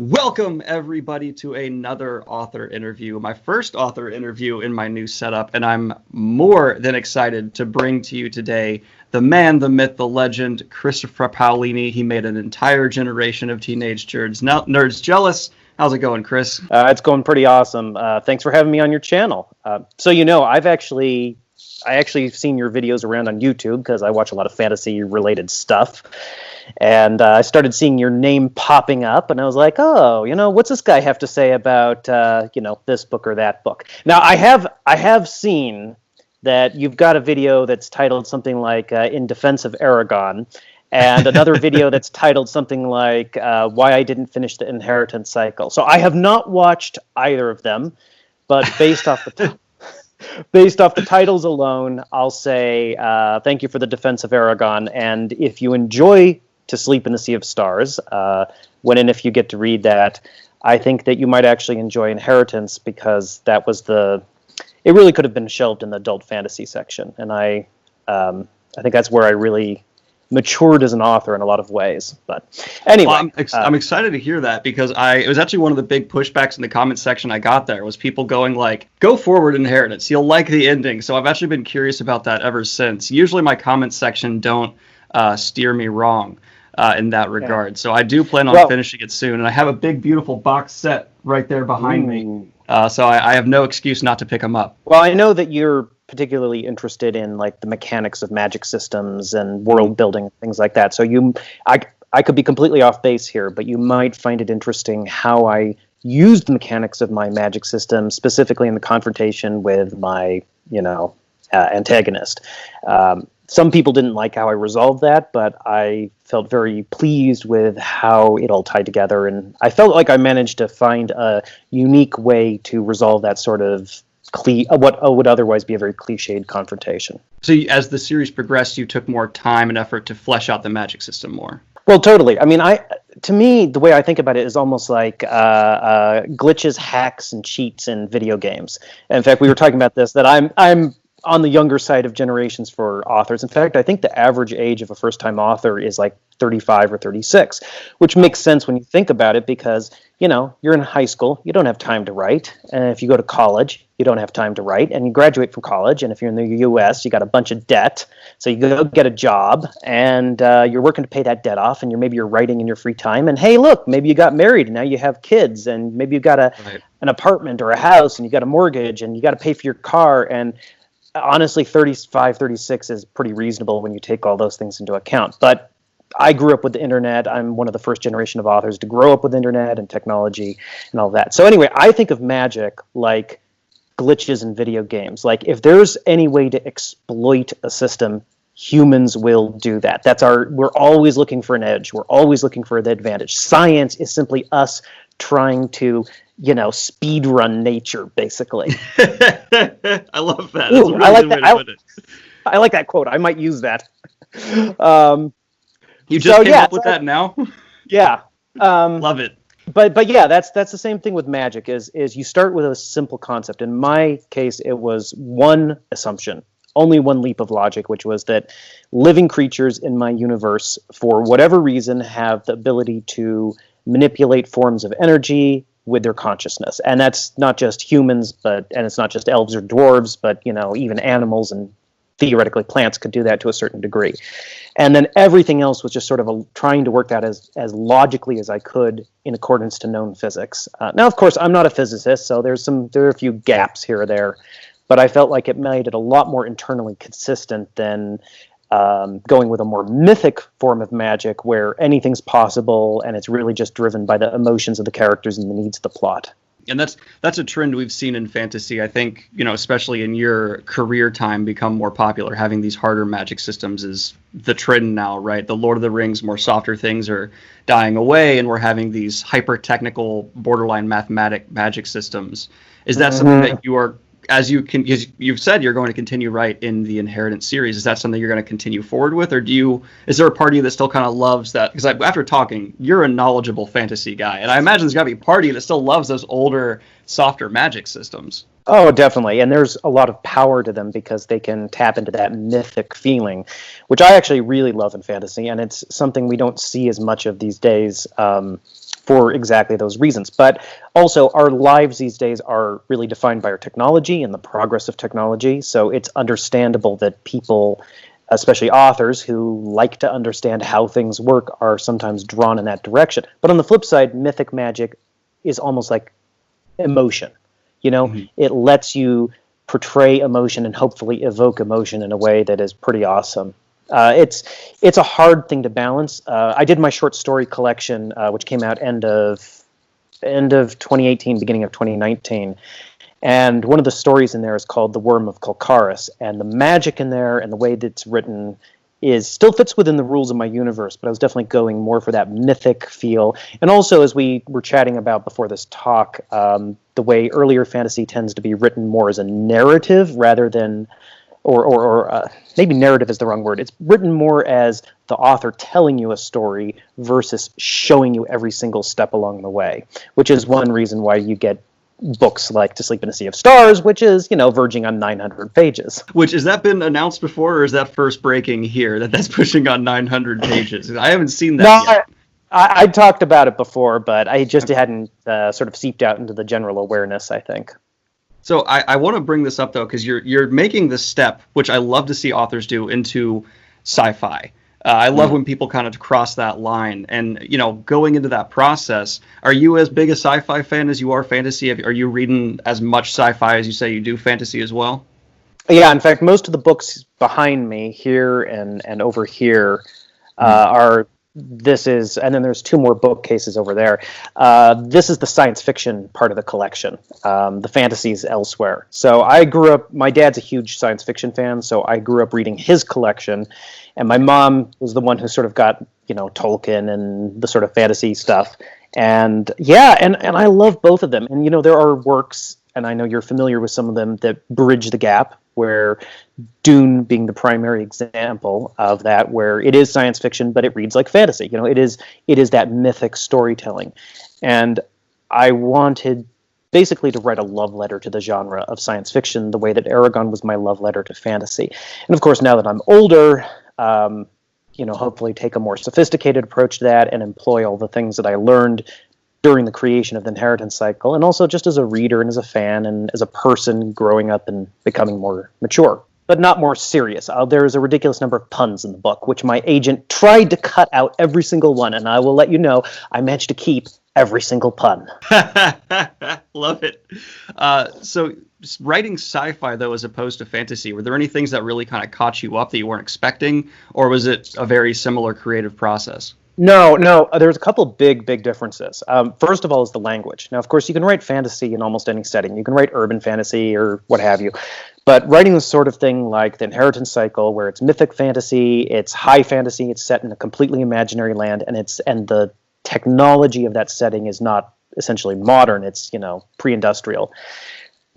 Welcome, everybody, to another author interview, my first author interview in my new setup, and I'm more than excited to bring to you today the man, the myth, the legend, Christopher Paolini. He made an entire generation of teenage nerds jealous. How's it going, Chris? It's going pretty awesome. Thanks for having me on your channel. I actually seen your videos around on YouTube because I watch a lot of fantasy-related stuff. And I started seeing your name popping up, and I was like, oh, what's this guy have to say about, this book or that book? Now, I have seen that you've got a video that's titled something like In Defense of Eragon, and another video that's titled something like Why I Didn't Finish the Inheritance Cycle. So I have not watched either of them, but based off the titles alone, I'll say thank you for the Defense of Eragon, and if you enjoy To Sleep in the Sea of Stars, when and if you get to read that, I think that you might actually enjoy Inheritance, because it really could have been shelved in the adult fantasy section, and I think that's where I really matured as an author in a lot of ways. But anyway, well, I'm excited to hear that, because it was actually one of the big pushbacks in the comment section I got there was people going like, go forward, Inheritance, you'll like the ending. So I've actually been curious about that ever since. Usually my comment section don't steer me wrong in that regard. So I do plan on finishing it soon, and I have a big, beautiful box set right there behind me. So I have no excuse not to pick them up. Well, I know that you're particularly interested in like the mechanics of magic systems and world building and things like that. So I could be completely off base here, but you might find it interesting how I used the mechanics of my magic system, specifically in the confrontation with my, antagonist. Some people didn't like how I resolved that, but I felt very pleased with how it all tied together, and I felt like I managed to find a unique way to resolve that sort of what would otherwise be a very cliched confrontation. So as the series progressed, you took more time and effort to flesh out the magic system more. Well, totally. I mean, to me, the way I think about it is almost like glitches, hacks, and cheats in video games. And in fact, we were talking about this, that I'm on the younger side of generations for authors. In fact, I think the average age of a first-time author is like 35 or 36, which makes sense when you think about it, because, you're in high school, you don't have time to write. And if you go to college, you don't have time to write. And you graduate from college, and if you're in the U.S., you got a bunch of debt. So you go get a job, and you're working to pay that debt off, and you're writing in your free time. And hey, look, maybe you got married, and now you have kids, and maybe you got an apartment or a house, and you got a mortgage, and you got to pay for your car. And honestly, 35, 36 is pretty reasonable when you take all those things into account. But I grew up with the internet. I'm one of the first generation of authors to grow up with internet and technology and all that. So anyway, I think of magic like glitches in video games. Like, if there's any way to exploit a system, humans will do that. We're always looking for an edge. We're always looking for the advantage. Science is simply us trying to speed run nature, basically. I love that. Ooh, I like that quote. I might use that. You just came up with that now? Yeah. Love it. But yeah, that's the same thing with magic. Is you start with a simple concept. In my case, it was one assumption, only one leap of logic, which was that living creatures in my universe, for whatever reason, have the ability to manipulate forms of energy with their consciousness. And that's not just humans, and it's not just elves or dwarves, but even animals and theoretically plants could do that to a certain degree. And then everything else was just sort of trying to work that as logically as I could in accordance to known physics. Now, of course, I'm not a physicist, so there are a few gaps here or there, but I felt like it made it a lot more internally consistent than going with a more mythic form of magic where anything's possible and it's really just driven by the emotions of the characters and the needs of the plot. And that's a trend we've seen in fantasy. I think, especially in your career time, become more popular. Having these harder magic systems is the trend now, right? The Lord of the Rings, more softer things are dying away, and we're having these hyper-technical, borderline mathematic magic systems. Is that something that you are, you've said you're going to continue right in the Inheritance series, is that something you're going to continue forward with, or is there a part of you that still kind of loves that? Because after talking, you're a knowledgeable fantasy guy, and I imagine there's got to be a part of you that still loves those older, softer magic systems. Oh, definitely. And there's a lot of power to them because they can tap into that mythic feeling, which I actually really love in fantasy. And it's something we don't see as much of these days. for exactly those reasons. But also, our lives these days are really defined by our technology and the progress of technology. So it's understandable that people, especially authors who like to understand how things work, are sometimes drawn in that direction. But on the flip side, mythic magic is almost like emotion. It lets you portray emotion and hopefully evoke emotion in a way that is pretty awesome. It's a hard thing to balance. I did my short story collection, which came out end of 2018, beginning of 2019. And one of the stories in there is called The Worm of Calcaris. And the magic in there and the way that it's written still fits within the rules of my universe, but I was definitely going more for that mythic feel. And also, as we were chatting about before this talk, the way earlier fantasy tends to be written more as a narrative rather than, or maybe narrative is the wrong word. It's written more as the author telling you a story versus showing you every single step along the way, which is one reason why you get books like To Sleep in a Sea of Stars, which is, verging on 900 pages. Which, has that been announced before, or is that first breaking here, that's pushing on 900 pages? I haven't seen that yet. I talked about it before, but I just hadn't sort of seeped out into the general awareness, I think. So I want to bring this up, though, because you're making this step, which I love to see authors do, into sci-fi. I love when people kind of cross that line. And, going into that process, are you as big a sci-fi fan as you are fantasy? Are you reading as much sci-fi as you say you do fantasy as well? Yeah, in fact, most of the books behind me here and over here are... and then there's two more bookcases over there. This is the science fiction part of the collection. The fantasy's elsewhere. So I grew up, my dad's a huge science fiction fan, so I grew up reading his collection, and my mom was the one who sort of got, Tolkien and the sort of fantasy stuff. And yeah, and I love both of them. And, there are works, and I know you're familiar with some of them, that bridge the gap, where Dune being the primary example of that, where it is science fiction, but it reads like fantasy. It is that mythic storytelling. And I wanted basically to write a love letter to the genre of science fiction, the way that Eragon was my love letter to fantasy. And of course, now that I'm older, hopefully take a more sophisticated approach to that and employ all the things that I learned during the creation of the Inheritance Cycle, and also just as a reader and as a fan and as a person growing up and becoming more mature, but not more serious. There is a ridiculous number of puns in the book, which my agent tried to cut out every single one, and I will let you know I managed to keep every single pun. Love it. So writing sci-fi, though, as opposed to fantasy, were there any things that really kind of caught you up that you weren't expecting, or was it a very similar creative process? No. There's a couple big differences. First of all is the language. Now, of course, you can write fantasy in almost any setting. You can write urban fantasy or what have you. But writing this sort of thing like the Inheritance Cycle, where it's mythic fantasy, it's high fantasy, it's set in a completely imaginary land, and the technology of that setting is not essentially modern. It's, pre-industrial.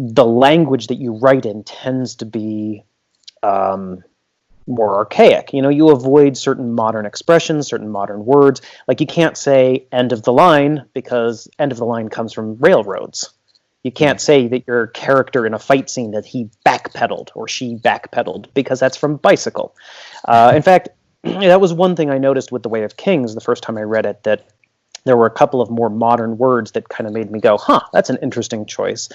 The language that you write in tends to be more archaic. You avoid certain modern expressions, certain modern words. Like, you can't say end of the line because end of the line comes from railroads. You can't say that your character in a fight scene that he backpedaled or she backpedaled because that's from bicycle. In fact, that was one thing I noticed with The Way of Kings the first time I read it, that there were a couple of more modern words that kind of made me go, that's an interesting choice.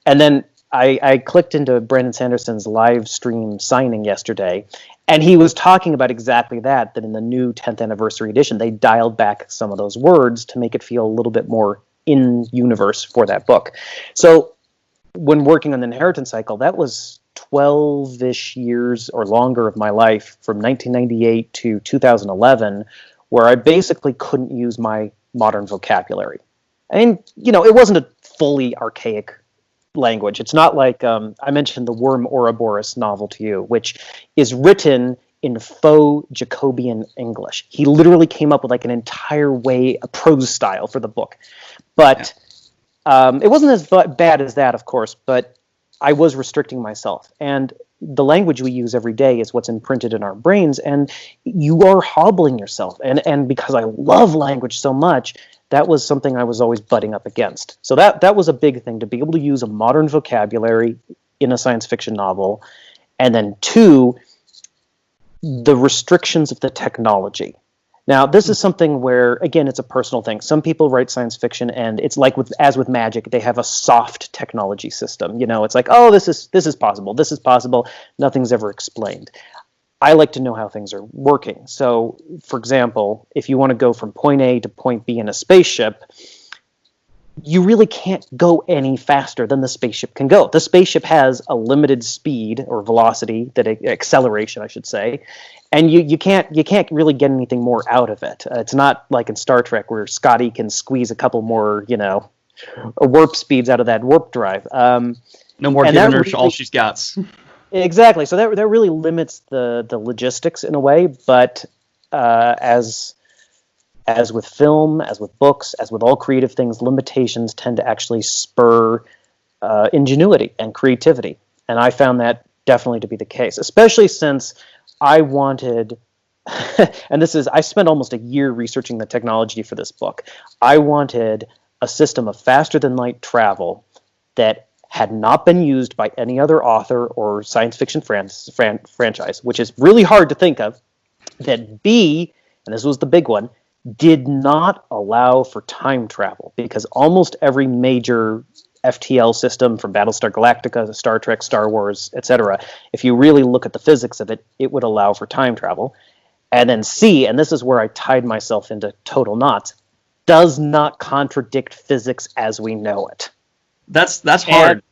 And then I clicked into Brandon Sanderson's live stream signing yesterday, and he was talking about exactly that in the new 10th anniversary edition, they dialed back some of those words to make it feel a little bit more in universe for that book. So when working on the Inheritance Cycle, that was 12-ish years or longer of my life, from 1998 to 2011, where I basically couldn't use my modern vocabulary. And, it wasn't a fully archaic language. It's not like I mentioned the Worm Ouroboros novel to you, which is written in faux Jacobean English. He literally came up with like an entire a prose style for the book. But it wasn't as bad as that, of course, but I was restricting myself. And the language we use every day is what's imprinted in our brains, and you are hobbling yourself. And because I love language so much, that was something I was always butting up against. So that was a big thing, to be able to use a modern vocabulary in a science fiction novel. And then two, the restrictions of the technology. Now, this is something where, again, it's a personal thing. Some people write science fiction, and it's like as with magic, they have a soft technology system. It's like, oh, this is possible. This is possible. Nothing's ever explained. I like to know how things are working. So, for example, if you want to go from point A to point B in a spaceship, you really can't go any faster than the spaceship can go. The spaceship has a limited speed or velocity, acceleration, I should say, and you can't really get anything more out of it. It's not like in Star Trek where Scotty can squeeze a couple more, warp speeds out of that warp drive. No more giving her all she's got. Exactly. So that really limits the logistics in a way, but as with film, as with books, as with all creative things, limitations tend to actually spur ingenuity and creativity. And I found that definitely to be the case, especially since I wanted, and I spent almost a year researching the technology for this book. I wanted a system of faster than light travel that had not been used by any other author or science fiction franchise, which is really hard to think of, that B, and this was the big one, did not allow for time travel, because almost every major FTL system, from Battlestar Galactica, Star Trek, Star Wars, etc., if you really look at the physics of it, it would allow for time travel. And then C, and this is where I tied myself into total knots, does not contradict physics as we know it. That's hard.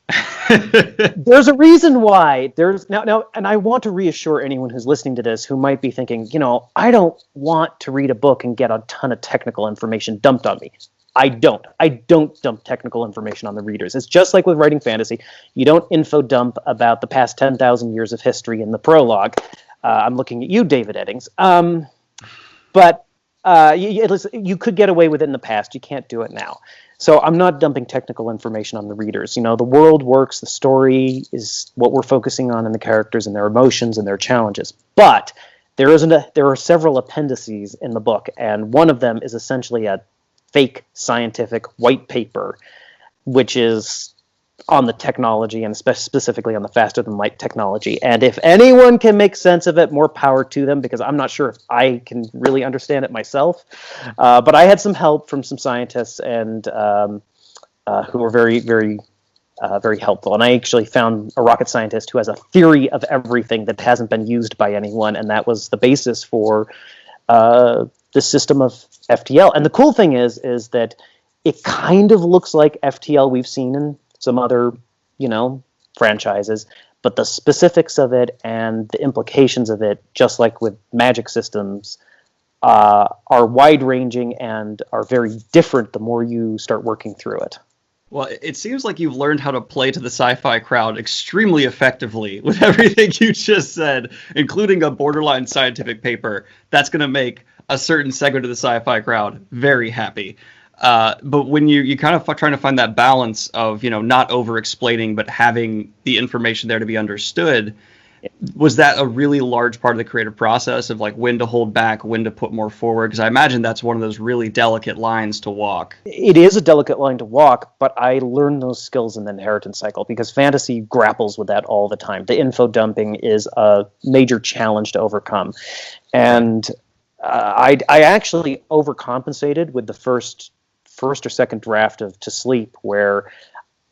There's a reason why. There's now, and I want to reassure anyone who's listening to this who might be thinking, I don't want to read a book and get a ton of technical information dumped on me. I don't dump technical information on the readers. It's just like with writing fantasy. You don't info dump about the past 10,000 years of history in the prologue. I'm looking at you, David Eddings. But you could get away with it in the past. You can't do it now. So I'm not dumping technical information on the readers. The world works, the story is what we're focusing on, and the characters and their emotions and their challenges. But there are several appendices in the book, and one of them is essentially a fake scientific white paper, which is on the technology and specifically on the faster than light technology. And if anyone can make sense of it, more power to them, because I'm not sure if I can really understand it myself. But I had some help from some scientists and who were very, very, very helpful. And I actually found a rocket scientist who has a theory of everything that hasn't been used by anyone, and that was the basis for the system of FTL. And the cool thing is that it kind of looks like FTL we've seen in some other, franchises, but the specifics of it and the implications of it, just like with magic systems, are wide-ranging and are very different the more you start working through it. Well, it seems like you've learned how to play to the sci-fi crowd extremely effectively with everything you just said, including a borderline scientific paper. That's going to make a certain segment of the sci-fi crowd very happy. But when you kind of trying to find that balance of, not over-explaining, but having the information there to be understood, was that a really large part of the creative process of like when to hold back, when to put more forward? Because I imagine that's one of those really delicate lines to walk. It is a delicate line to walk, but I learned those skills in the inheritance cycle, because fantasy grapples with that all the time. The info dumping is a major challenge to overcome. And I actually overcompensated with the first or second draft of To Sleep, where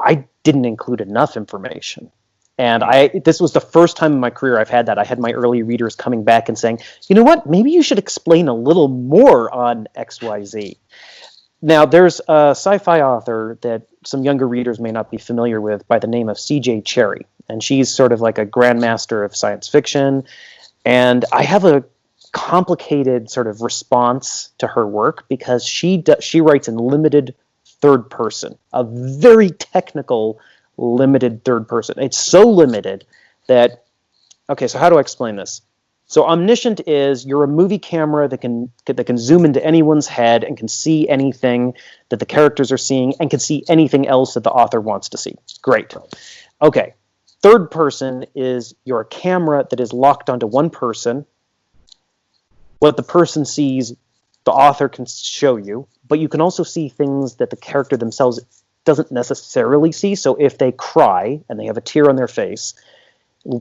I didn't include enough information. And this was the first time in my career I've had that. I had my early readers coming back and saying, you know what, maybe you should explain a little more on XYZ. Now, there's a sci-fi author that some younger readers may not be familiar with by the name of C.J. Cherry. And she's sort of like a grandmaster of science fiction. And I have a complicated sort of response to her work, because she writes in limited third person, a very technical limited third person. It's so limited that, okay, so how do I explain this? So omniscient is you're a movie camera that can zoom into anyone's head and can see anything that the characters are seeing and can see anything else that the author wants to see. Great. Okay. Third person is you're a camera that is locked onto one person. What the person sees, the author can show you, but you can also see things that the character themselves doesn't necessarily see. So if they cry and they have a tear on their face,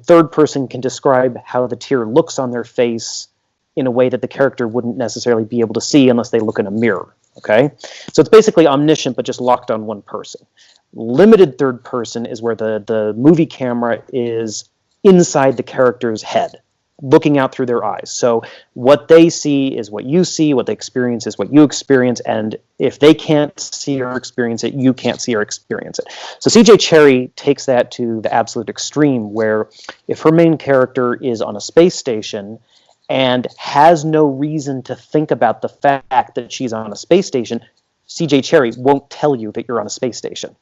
third person can describe how the tear looks on their face in a way that the character wouldn't necessarily be able to see unless they look in a mirror. Okay, so it's basically omniscient, but just locked on one person. Limited third person is where the movie camera is inside the character's head, looking out through their eyes. So what they see is what you see, what they experience is what you experience, and if they can't see or experience it, you can't see or experience it. So CJ Cherryh takes that to the absolute extreme, where if her main character is on a space station and has no reason to think about the fact that she's on a space station, CJ Cherryh won't tell you that you're on a space station.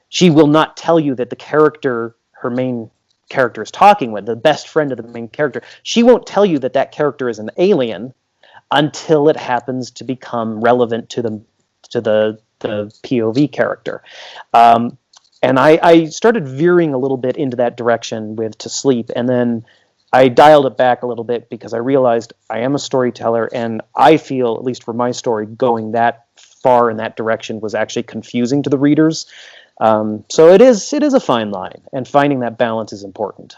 She will not tell you that the character, her main character is talking with, the best friend of the main character, she won't tell you that that character is an alien until it happens to become relevant to the POV character. And I started veering a little bit into that direction with To Sleep, and then I dialed it back a little bit because I realized I am a storyteller, and I feel, at least for my story, going that far in that direction was actually confusing to the readers. So it is a fine line, and finding that balance is important.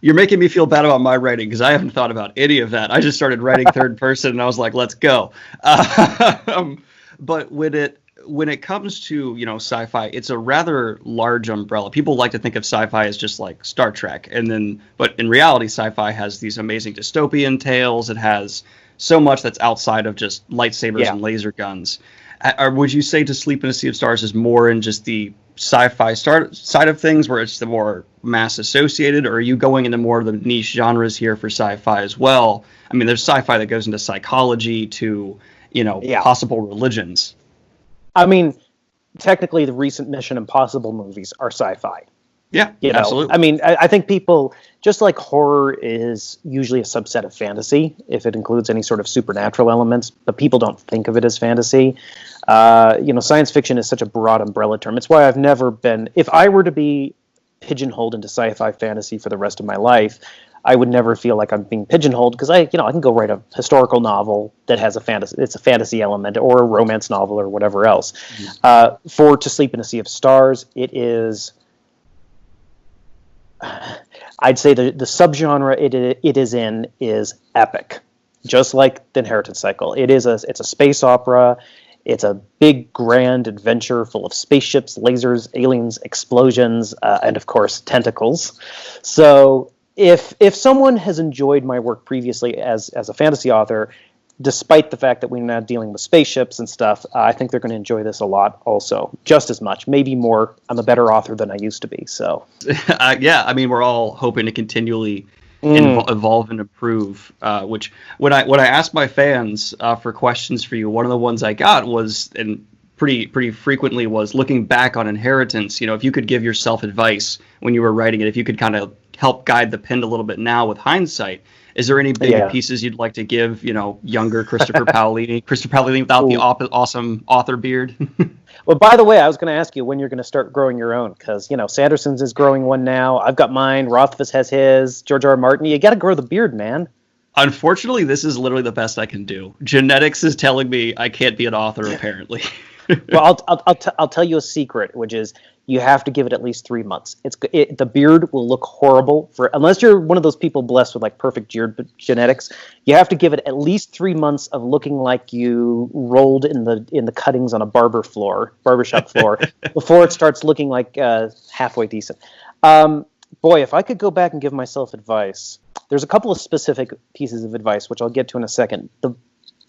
You're making me feel bad about my writing because I haven't thought about any of that. I just started writing third person, and I was like, let's go. But when it comes to, sci-fi, it's a rather large umbrella. People like to think of sci-fi as just like Star Trek, but in reality, sci-fi has these amazing dystopian tales. It has so much that's outside of just lightsabers and laser guns. Or would you say To Sleep in a Sea of Stars is more in just the sci-fi side of things, where it's the more mass associated, or are you going into more of the niche genres here for sci-fi as well? I mean, there's sci-fi that goes into psychology to, possible religions. I mean, technically, the recent Mission Impossible movies are sci-fi. Yeah, absolutely. I mean, I think people, just like horror is usually a subset of fantasy, if it includes any sort of supernatural elements, but people don't think of it as fantasy. Science fiction is such a broad umbrella term. It's why I've never been, if I were to be pigeonholed into sci-fi fantasy for the rest of my life, I would never feel like I'm being pigeonholed, because I can go write a historical novel that has it's a fantasy element, or a romance novel, or whatever else. Mm-hmm. For To Sleep in a Sea of Stars, it is, I'd say the subgenre it is in is epic, just like The Inheritance Cycle. It's a space opera. It's a big, grand adventure full of spaceships, lasers, aliens, explosions, and of course tentacles. So if someone has enjoyed my work previously as a fantasy author, despite the fact that we're now dealing with spaceships and stuff, I think they're going to enjoy this a lot also, just as much, maybe more. I'm a better author than I used to be, so. Yeah, I mean, we're all hoping to continually evolve and improve, which when I asked my fans for questions for you, one of the ones I got was, and pretty frequently, was looking back on Inheritance. If you could give yourself advice when you were writing it, if you could kind of help guide the pen a little bit now with hindsight, is there any big pieces you'd like to give, younger Christopher Paolini without the awesome author beard? Well, by the way, I was going to ask you when you're going to start growing your own, because, Sanderson's is growing one now. I've got mine. Rothfuss has his. George R. R. Martin. You got to grow the beard, man. Unfortunately, this is literally the best I can do. Genetics is telling me I can't be an author, apparently. Well, I'll tell you a secret, which is you have to give it at least 3 months. The beard will look horrible unless you're one of those people blessed with like perfect beard genetics. You have to give it at least 3 months of looking like you rolled in the cuttings on a barbershop floor before it starts looking like halfway decent. Boy, if I could go back and give myself advice, there's a couple of specific pieces of advice which I'll get to in a second. The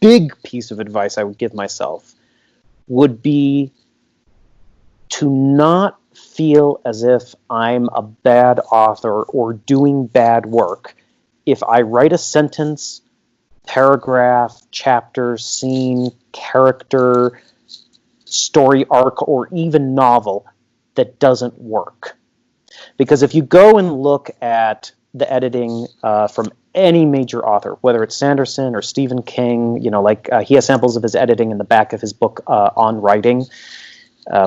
big piece of advice I would give myself would be to not feel as if I'm a bad author or doing bad work if I write a sentence, paragraph, chapter, scene, character, story arc, or even novel that doesn't work. Because if you go and look at the editing from any major author, whether it's Sanderson or Stephen King, he has samples of his editing in the back of his book On Writing,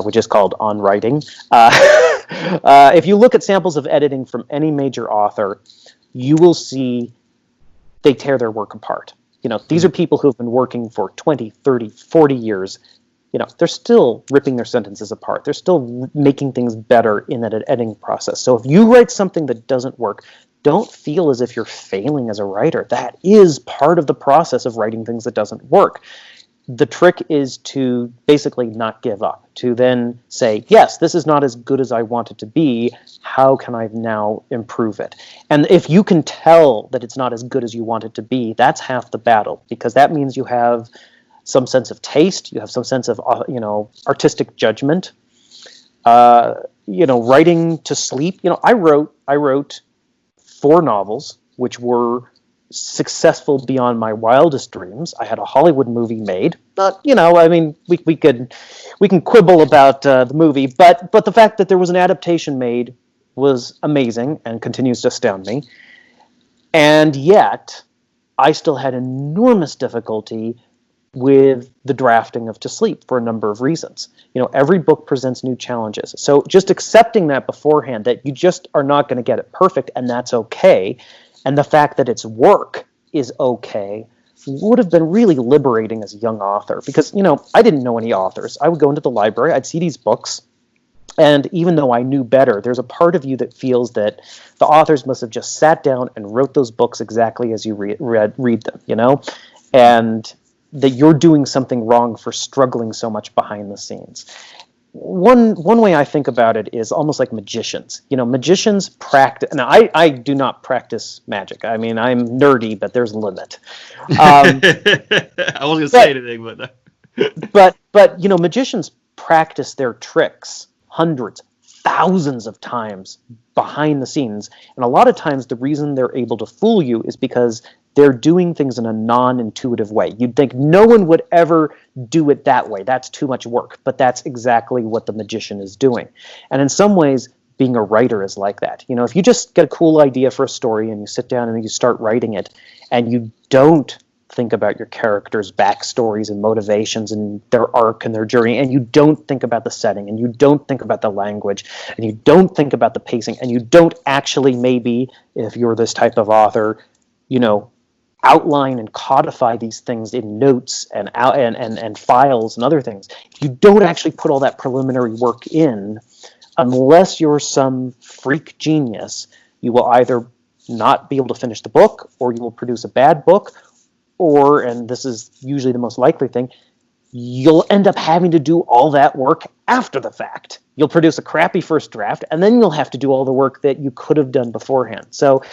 which is called On Writing. If you look at samples of editing from any major author, you will see they tear their work apart. These are people who have been working for 20, 30, 40 years. They're still ripping their sentences apart. They're still making things better in that editing process. So if you write something that doesn't work, don't feel as if you're failing as a writer. That is part of the process of writing things that doesn't work. The trick is to basically not give up, to then say, yes, this is not as good as I want it to be. How can I now improve it? And if you can tell that it's not as good as you want it to be, that's half the battle, because that means you have some sense of taste, you have some sense of artistic judgment. Writing to sleep. I wrote 4 novels, which were successful beyond my wildest dreams. I had a Hollywood movie made. But we can quibble about the movie, but the fact that there was an adaptation made was amazing and continues to astound me. And yet, I still had enormous difficulty with the drafting of To Sleep for a number of reasons. Every book presents new challenges. So just accepting that beforehand, that you just are not going to get it perfect, and that's okay, and the fact that it's work is okay, would have been really liberating as a young author. Because, I didn't know any authors. I would go into the library, I'd see these books, and even though I knew better, there's a part of you that feels that the authors must have just sat down and wrote those books exactly as you read them, and that you're doing something wrong for struggling so much behind the scenes. One way I think about it is almost like magicians. Magicians practice. Now, I do not practice magic. I mean, I'm nerdy, but there's a limit. I wasn't going to say anything, but but magicians practice their tricks hundreds, thousands of times behind the scenes, and a lot of times the reason they're able to fool you is because they're doing things in a non-intuitive way. You'd think no one would ever do it that way. That's too much work. But that's exactly what the magician is doing. And in some ways, being a writer is like that. If you just get a cool idea for a story and you sit down and you start writing it, and you don't think about your characters' backstories and motivations and their arc and their journey, and you don't think about the setting, and you don't think about the language, and you don't think about the pacing, and you don't actually, maybe, if you're this type of author, outline and codify these things in notes and files and other things. If you don't actually put all that preliminary work in, unless you're some freak genius, you will either not be able to finish the book, or you will produce a bad book, or, and this is usually the most likely thing, you'll end up having to do all that work after the fact. You'll produce a crappy first draft, and then you'll have to do all the work that you could have done beforehand. So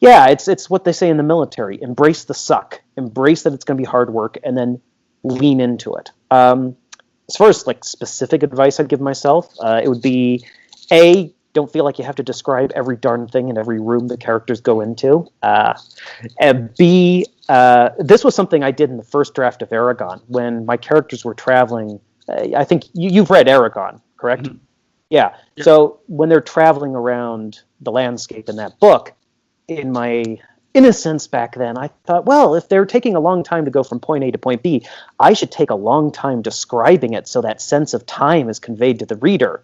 yeah, it's what they say in the military. Embrace the suck. Embrace that it's going to be hard work, and then lean into it. As far as specific advice I'd give myself, it would be, A, don't feel like you have to describe every darn thing in every room the characters go into. And B, this was something I did in the first draft of Eragon when my characters were traveling. I think you've read Eragon, correct? Mm-hmm. Yeah. So when they're traveling around the landscape in that book, in my innocence back then, I thought, well, if they're taking a long time to go from point A to point B, I should take a long time describing it so that sense of time is conveyed to the reader,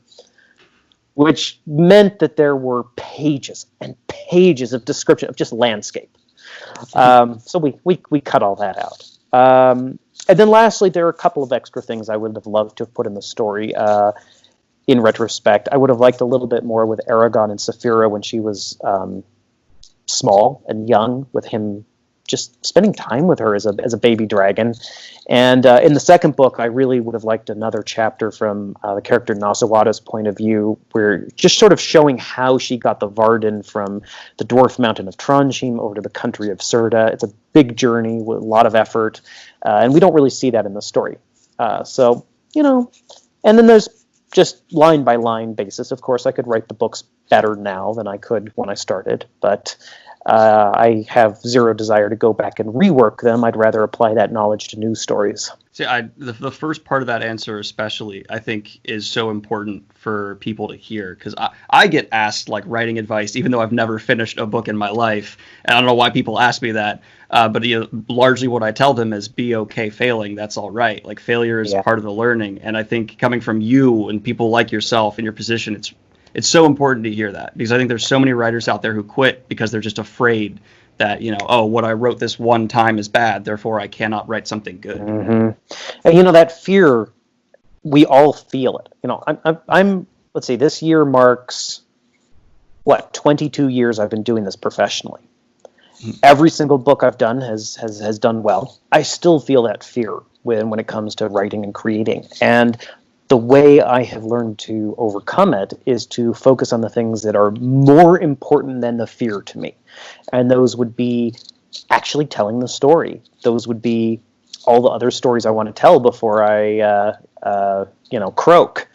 which meant that there were pages and pages of description of just landscape. So we cut all that out. And then lastly, there are a couple of extra things I would have loved to have put in the story. In retrospect, I would have liked a little bit more with Eragon and Saphira when she was small and young, with him just spending time with her as a baby dragon. And in the second book, I really would have liked another chapter from the character Nasawada's point of view, where just sort of showing how she got the Varden from the dwarf mountain of Tronjheim over to the country of Serda. It's a big journey with a lot of effort, and we don't really see that in the story. So, and then there's just line by line basis. Of course, I could write the books better now than I could when I started, but I have zero desire to go back and rework them. I'd rather apply that knowledge to new stories. See, the first part of that answer especially, I think, is so important for people to hear, because I get asked writing advice, even though I've never finished a book in my life. And I don't know why people ask me that, but largely what I tell them is be okay failing. That's all right. Failure is part of the learning. And I think coming from you and people like yourself in your position, it's so important to hear that, because I think there's so many writers out there who quit because they're just afraid that, what I wrote this one time is bad, therefore I cannot write something good. Mm-hmm. And that fear, we all feel it. I'm let's see, this year marks what, 22 years I've been doing this professionally. Every single book I've done has done well. I still feel that fear when it comes to writing and creating. And the way I have learned to overcome it is to focus on the things that are more important than the fear to me. And those would be actually telling the story. Those would be all the other stories I want to tell before I, croak.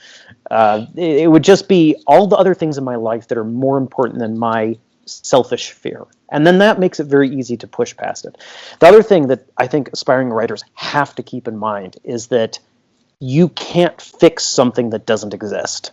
It would just be all the other things in my life that are more important than my selfish fear. And then that makes it very easy to push past it. The other thing that I think aspiring writers have to keep in mind is that you can't fix something that doesn't exist.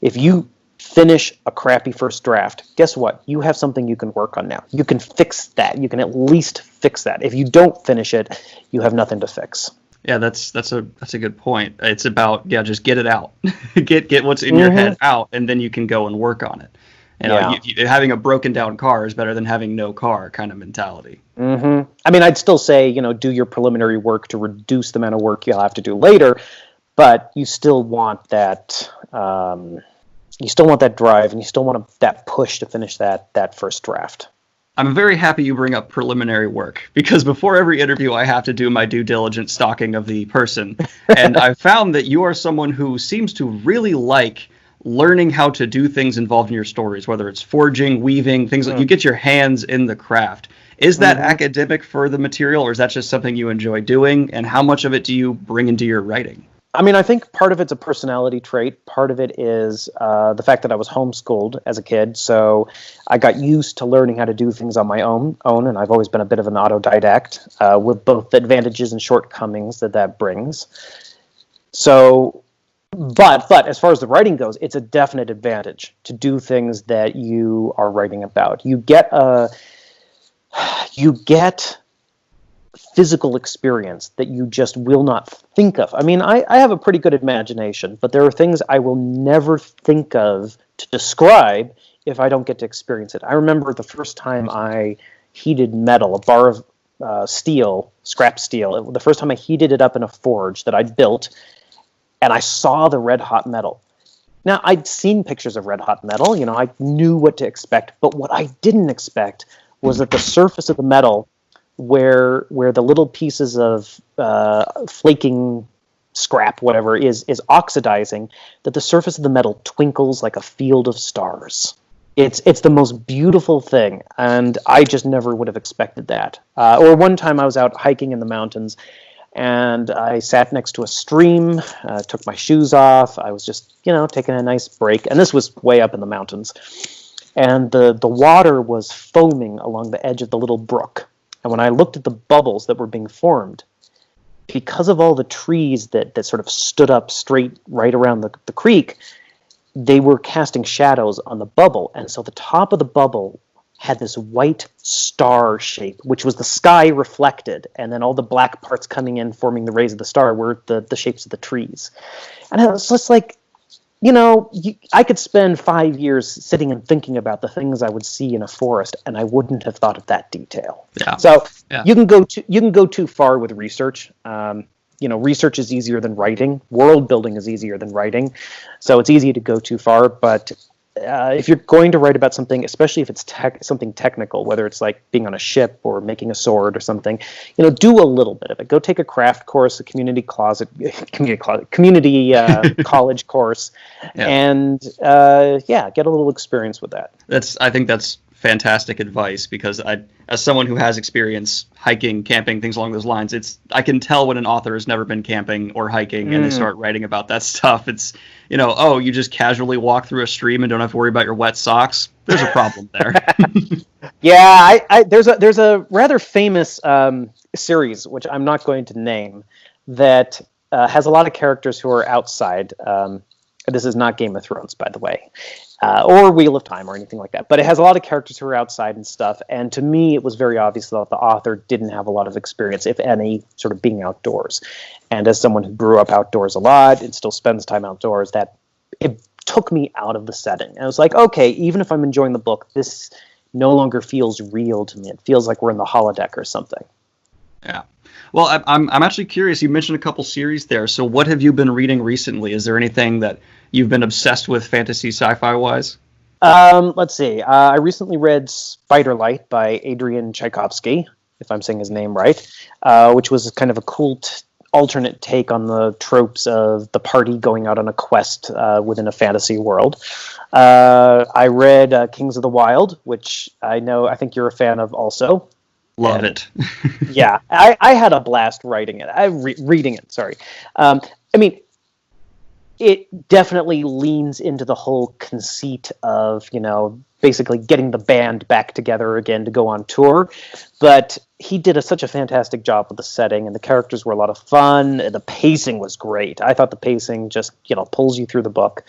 If you finish a crappy first draft, guess what? You have something you can work on now. You can fix that. You can at least fix that. If you don't finish it, you have nothing to fix. Yeah, that's a good point. It's about, just get it out. get what's in your head out, and then you can go and work on it. Having a broken down car is better than having no car kind of mentality. I mean, I'd still say, do your preliminary work to reduce the amount of work you'll have to do later, but you still want that. You still want that drive, and you still want that push to finish that first draft. I'm very happy you bring up preliminary work, because before every interview I have to do my due diligence stalking of the person, and I've found that you are someone who seems to really like learning how to do things involved in your stories, whether it's forging, weaving, things like you get your hands in the craft. Is that academic for the material, or is that just something you enjoy doing? And how much of it do you bring into your writing? I mean, I think part of it's a personality trait. Part of it is the fact that I was homeschooled as a kid. So I got used to learning how to do things on my own, and I've always been a bit of an autodidact with both the advantages and shortcomings that brings. So, but as far as the writing goes, it's a definite advantage to do things that you are writing about. You get physical experience that you just will not think of. I mean, I have a pretty good imagination, but there are things I will never think of to describe if I don't get to experience it. I remember the first time I heated metal, a bar of steel, scrap steel. The first time I heated it up in a forge that I'd built, and I saw the red hot metal. Now, I'd seen pictures of red hot metal, I knew what to expect, but what I didn't expect was that the surface of the metal, where the little pieces of flaking scrap, whatever, is oxidizing, that the surface of the metal twinkles like a field of stars. It's the most beautiful thing, and I just never would have expected that. Or one time I was out hiking in the mountains, and I sat next to a stream, took my shoes off. I was just, taking a nice break, and this was way up in the mountains. And the water was foaming along the edge of the little brook. And when I looked at the bubbles that were being formed, because of all the trees that sort of stood up straight right around the creek, they were casting shadows on the bubble. And so the top of the bubble had this white star shape, which was the sky reflected, and then all the black parts coming in, forming the rays of the star, were the shapes of the trees. And it was just like, I could spend 5 years sitting and thinking about the things I would see in a forest, and I wouldn't have thought of that detail. Yeah. So you can go too far with research. Research is easier than writing. World building is easier than writing. So it's easy to go too far, but if you're going to write about something, especially if it's something technical, whether it's like being on a ship or making a sword or something, do a little bit of it. Go take a craft course, a community college course, and get a little experience with that. I think that's fantastic advice, because as someone who has experience hiking, camping, things along those lines, I can tell when an author has never been camping or hiking and they start writing about that stuff. It's, you just casually walk through a stream and don't have to worry about your wet socks. There's a problem there. Yeah, there's a rather famous series, which I'm not going to name, that has a lot of characters who are outside. This is not Game of Thrones, by the way, or Wheel of Time or anything like that. But it has a lot of characters who are outside and stuff. And to me, it was very obvious that the author didn't have a lot of experience, if any, sort of being outdoors. And as someone who grew up outdoors a lot and still spends time outdoors, that it took me out of the setting. And I was like, okay, even if I'm enjoying the book, this no longer feels real to me. It feels like we're in the holodeck or something. Yeah. Well, I'm actually curious. You mentioned a couple series there. So what have you been reading recently? Is there anything that you've been obsessed with fantasy sci-fi wise? Let's see. I recently read Spiderlight by Adrian Tchaikovsky, if I'm saying his name right, which was kind of a cool alternate take on the tropes of the party going out on a quest within a fantasy world. I read Kings of the Wild, which I think you're a fan of also. Love it. Yeah, I had a blast writing it. Reading it, sorry. I mean, it definitely leans into the whole conceit of, basically getting the band back together again to go on tour. But he did such a fantastic job with the setting, and the characters were a lot of fun. The pacing was great. I thought the pacing just, pulls you through the book.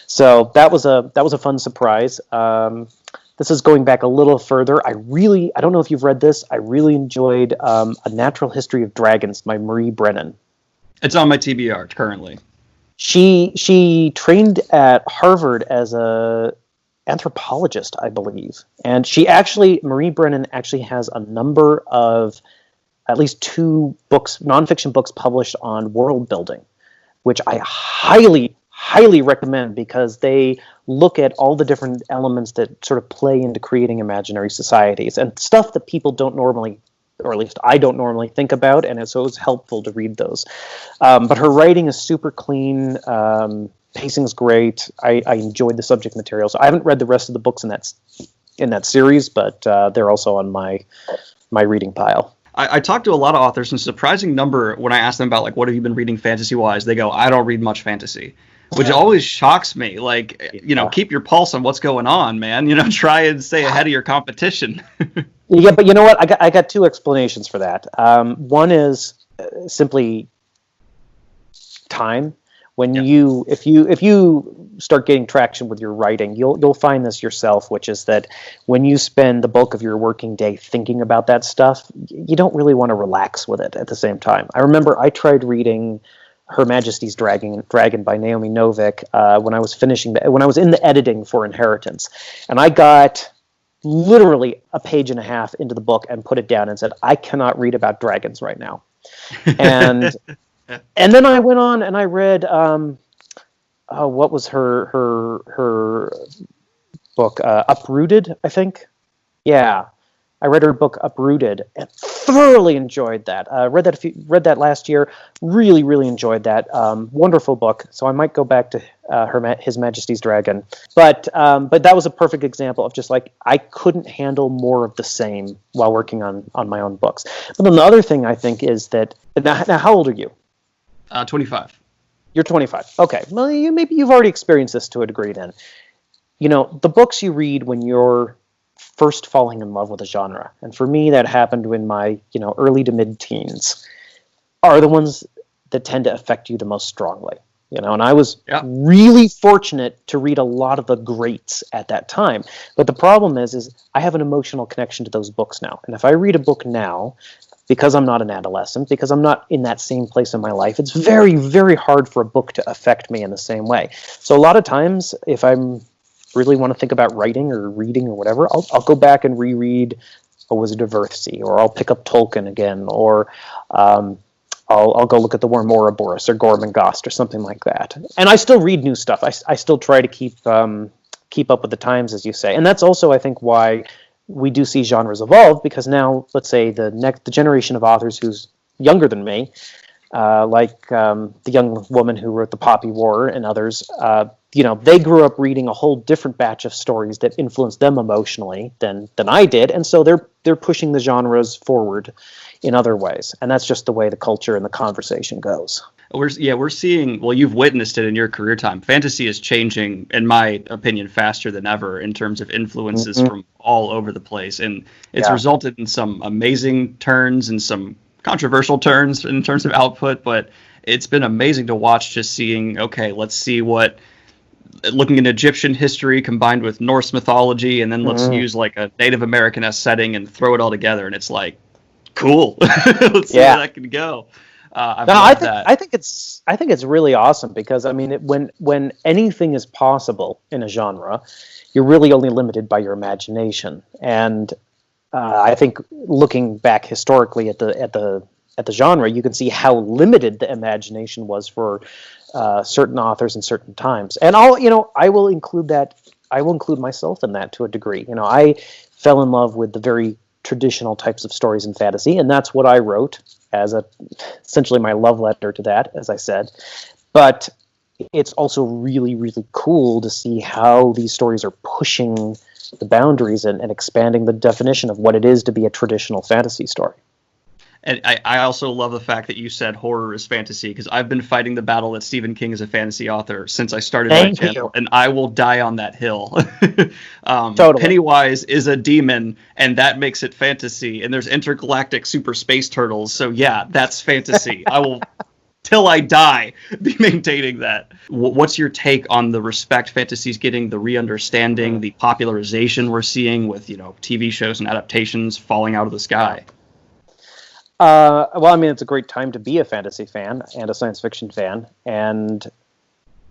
So that was a fun surprise. This is going back a little further. I don't know if you've read this. I really enjoyed A Natural History of Dragons by Marie Brennan. It's on my TBR currently. She trained at Harvard as a anthropologist, I believe, and Marie Brennan actually has a number of at least 2 books, nonfiction books published on world building, which I highly recommend because they look at all the different elements that sort of play into creating imaginary societies and stuff that people don't normally, or at least I don't normally think about, and so it's helpful to read those. But her writing is super clean, pacing's great. I enjoyed the subject material. So I haven't read the rest of the books in that series, but they're also on my reading pile. I talked to a lot of authors, and a surprising number when I ask them about, like, what have you been reading fantasy-wise, they go, I don't read much fantasy, which always shocks me. Like, keep your pulse on what's going on, man. Try and stay ahead of your competition. Yeah, but you know what? I got 2 explanations for that. One is simply time. When if you start getting traction with your writing, you'll find this yourself, which is that when you spend the bulk of your working day thinking about that stuff, you don't really want to relax with it at the same time. I remember I tried reading Her Majesty's Dragon by Naomi Novik when I was in the editing for Inheritance, and I got literally a page and a half into the book and put it down and said, I cannot read about dragons right now. And and then I went on and I read what was her book, Uprooted, I think. Yeah, I read her book Uprooted and thoroughly enjoyed that. Read that last year. Really, really enjoyed that. Wonderful book. So I might go back to His Majesty's Dragon. But that was a perfect example of just like I couldn't handle more of the same while working on my own books. But then the other thing I think is that now how old are you? 25. You're 25. Okay. Well, maybe you've already experienced this to a degree then. The books you read when you're first falling in love with a genre, and for me that happened in my early to mid-teens, are the ones that tend to affect you the most strongly. And I was really fortunate to read a lot of the greats at that time. But the problem is I have an emotional connection to those books now. And if I read a book now, because I'm not an adolescent, because I'm not in that same place in my life, it's very, very hard for a book to affect me in the same way. So a lot of times, if I'm really want to think about writing or reading or whatever, I'll go back and reread A Wizard of Earthsea, or I'll pick up Tolkien again, or I'll go look at the Worm Ouroboros or Gormenghast or something like that. And I still read new stuff. I still try to keep up with the times, as you say. And that's also, I think, why we do see genres evolve, because now, let's say the generation of authors who's younger than me, like the young woman who wrote The Poppy War and others, they grew up reading a whole different batch of stories that influenced them emotionally than I did, and so they're pushing the genres forward in other ways, and that's just the way the culture and the conversation goes. We're seeing, well, you've witnessed it in your career time. Fantasy is changing, in my opinion, faster than ever in terms of influences from all over the place. And it's resulted in some amazing turns and some controversial turns in terms of output. But it's been amazing to watch, just seeing, okay, let's see looking at Egyptian history combined with Norse mythology, and then let's use like a Native American-esque setting and throw it all together. And it's like, cool. Let's see where that can go. I think it's really awesome, because I mean, when anything is possible in a genre, you're really only limited by your imagination. And I think looking back historically at the genre, you can see how limited the imagination was for certain authors in certain times. And I will include that I will include myself in that to a degree. I fell in love with the very traditional types of stories in fantasy, and that's what I wrote as essentially my love letter to that, as I said. But it's also really, really cool to see how these stories are pushing the boundaries and expanding the definition of what it is to be a traditional fantasy story. And I also love the fact that you said horror is fantasy, because I've been fighting the battle that Stephen King is a fantasy author since I started my channel, and I will die on that hill. Totally. Pennywise is a demon, and that makes it fantasy, and there's intergalactic super space turtles, so yeah, that's fantasy. I will, till I die, be maintaining that. What's your take on the respect fantasy's getting, the re-understanding, the popularization we're seeing with, TV shows and adaptations falling out of the sky? Well, I mean, it's a great time to be a fantasy fan and a science fiction fan, and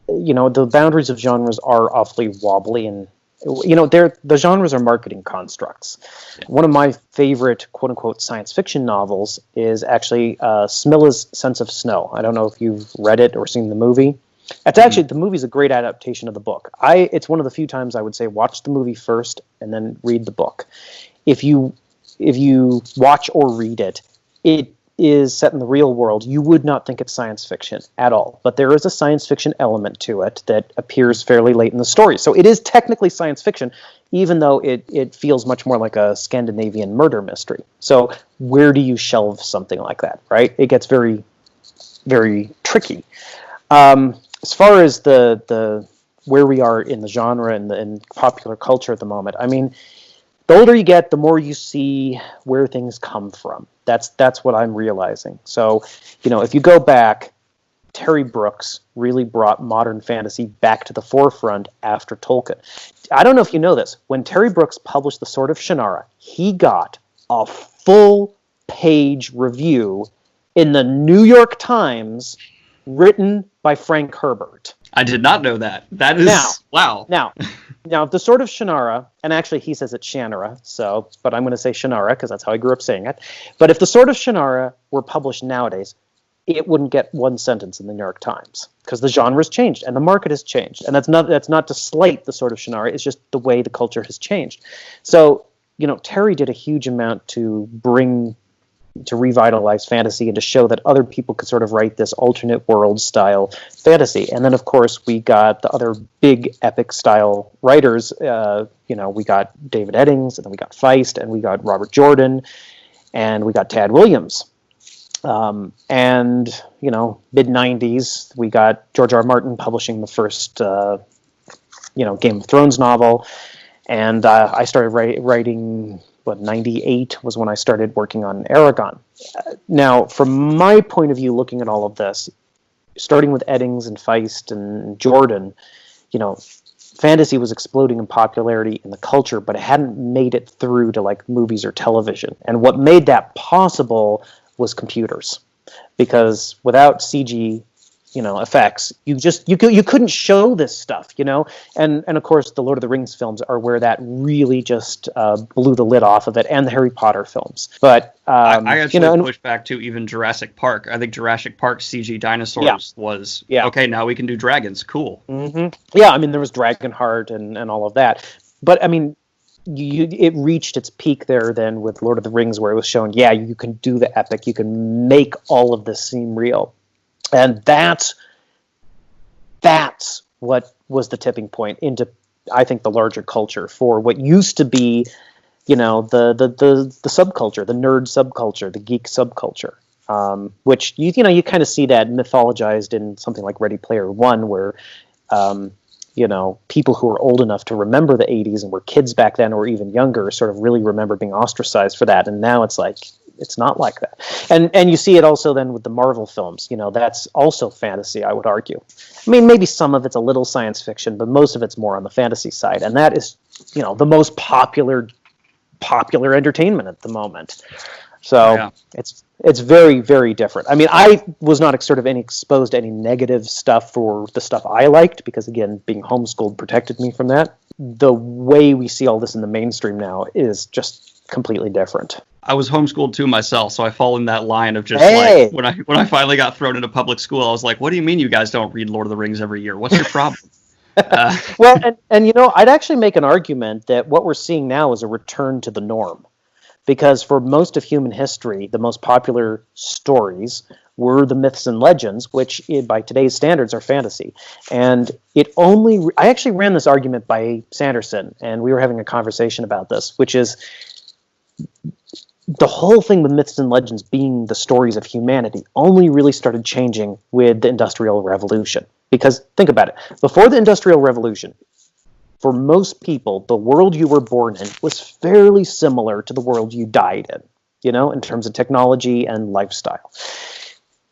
the boundaries of genres are awfully wobbly, and the genres are marketing constructs. Yeah. One of my favorite quote unquote science fiction novels is actually Smilla's Sense of Snow. I don't know if you've read it or seen the movie. It's actually, the movie's a great adaptation of the book. It's one of the few times I would say watch the movie first and then read the book. If you watch or read it, it is set in the real world. You would not think it's science fiction at all, but there is a science fiction element to it that appears fairly late in the story. So it is technically science fiction, even though it feels much more like a Scandinavian murder mystery. So where do you shelve something like that, right? It gets very, very tricky. As far as the where we are in the genre and in popular culture at the moment, I mean, the older you get, the more you see where things come from. That's what I'm realizing. So, if you go back, Terry Brooks really brought modern fantasy back to the forefront after Tolkien. I don't know if you know this. When Terry Brooks published The Sword of Shannara, he got a full-page review in the New York Times written by Frank Herbert. I did not know that. That is, wow. Now, The Sword of Shannara, and actually he says it's Shannara, but I'm going to say Shannara because that's how I grew up saying it. But if The Sword of Shannara were published nowadays, it wouldn't get one sentence in the New York Times because the genre has changed and the market has changed. And that's not to slight The Sword of Shannara, it's just the way the culture has changed. So, Terry did a huge amount to revitalize fantasy and to show that other people could sort of write this alternate world style fantasy. And then, of course, we got the other big epic style writers. We got David Eddings, and then we got Feist, and we got Robert Jordan, and we got Tad Williams. Mid-90s, we got George R. R. Martin publishing the first, Game of Thrones novel. And I started writing... 98 was when I started working on Eragon. Now, from my point of view, looking at all of this, starting with Eddings and Feist and Jordan, fantasy was exploding in popularity in the culture, but it hadn't made it through to like movies or television. And what made that possible was computers, because without CG, effects, you couldn't show this stuff, and of course the Lord of the Rings films are where that really just blew the lid off of it, and the Harry Potter films. But I actually push back to even Jurassic Park. I think Jurassic Park CG dinosaurs was okay. Now we can do dragons. Cool. Mm-hmm. Yeah, I mean there was Dragonheart and all of that, but I mean. It reached its peak there then with Lord of the Rings, where it was shown, you can do the epic, you can make all of this seem real. And that's what was the tipping point into, I think, the larger culture for what used to be, the subculture, the nerd subculture, the geek subculture, which you kind of see that mythologized in something like Ready Player One, where people who are old enough to remember the 80s and were kids back then or even younger sort of really remember being ostracized for that. And now it's like, it's not like that. And you see it also then with the Marvel films. That's also fantasy, I would argue. I mean, maybe some of it's a little science fiction, but most of it's more on the fantasy side. And that is, the most popular entertainment at the moment. So it's very, very different. I mean, I was not exposed to any negative stuff for the stuff I liked, because again, being homeschooled protected me from that. The way we see all this in the mainstream now is just completely different. I was homeschooled too myself, so I fall in that line of just like when I finally got thrown into public school, I was like, what do you mean you guys don't read Lord of the Rings every year? What's your problem? Well, and I'd actually make an argument that what we're seeing now is a return to the norm. Because for most of human history, the most popular stories were the myths and legends, which by today's standards are fantasy. And I actually ran this argument by Sanderson, and we were having a conversation about this, which is the whole thing with myths and legends being the stories of humanity only really started changing with the Industrial Revolution. Because think about it, before the Industrial Revolution, for most people, the world you were born in was fairly similar to the world you died in, in terms of technology and lifestyle.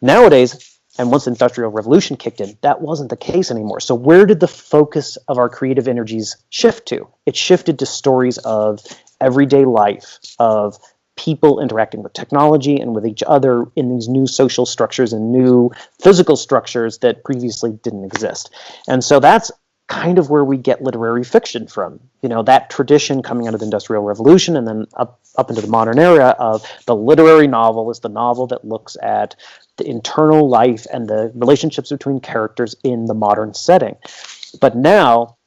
Nowadays, and once the Industrial Revolution kicked in, that wasn't the case anymore. So where did the focus of our creative energies shift to? It shifted to stories of everyday life, of people interacting with technology and with each other in these new social structures and new physical structures that previously didn't exist. And so that's kind of where we get literary fiction from. That tradition coming out of the Industrial Revolution and then up into the modern era of the literary novel is the novel that looks at the internal life and the relationships between characters in the modern setting. But now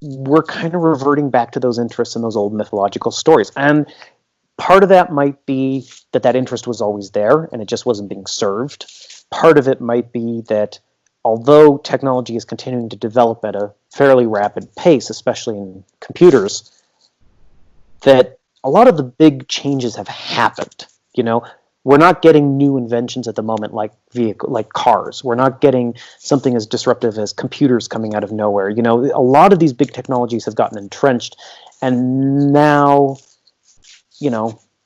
we're kind of reverting back to those interests in those old mythological stories. And part of that might be that interest was always there and it just wasn't being served. Part of it might be that although technology is continuing to develop at a fairly rapid pace, especially in computers, that a lot of the big changes have happened. We're not getting new inventions at the moment like cars. We're not getting something as disruptive as computers coming out of nowhere. A lot of these big technologies have gotten entrenched, and now,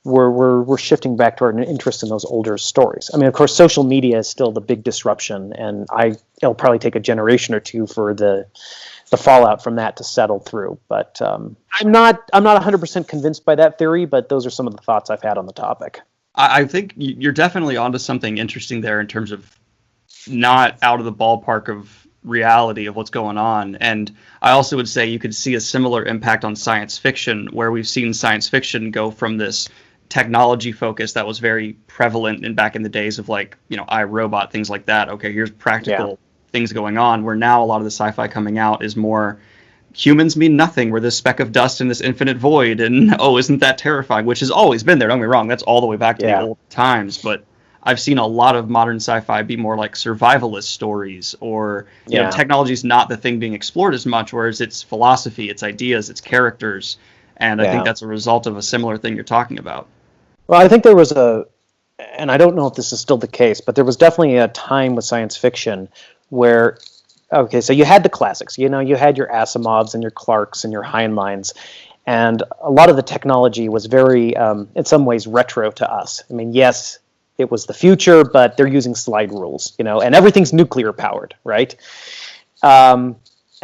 we're shifting back to our interest in those older stories. I mean, of course, social media is still the big disruption, and it'll probably take a generation or two for the fallout from that to settle through. But I'm not 100% convinced by that theory, but those are some of the thoughts I've had on the topic. I think you're definitely onto something interesting there in terms of not out of the ballpark of reality of what's going on. And I also would say you could see a similar impact on science fiction, where we've seen science fiction go from this technology focus that was very prevalent back in the days of iRobot, things like that. Okay, here's practical things going on, where now a lot of the sci-fi coming out is more humans mean nothing. We're this speck of dust in this infinite void, and isn't that terrifying? Which has always been there. Don't get me wrong. That's all the way back to the old times. But I've seen a lot of modern sci-fi be more like survivalist stories, or technology's not the thing being explored as much, whereas it's philosophy, it's ideas, it's characters. And I think that's a result of a similar thing you're talking about. Well, I think there was and I don't know if this is still the case, but there was definitely a time with science fiction where, okay, so you had the classics, you had your Asimovs and your Clarks and your Heinleins, and a lot of the technology was very, in some ways, retro to us. I mean, yes, it was the future, but they're using slide rules, and everything's nuclear powered, right? And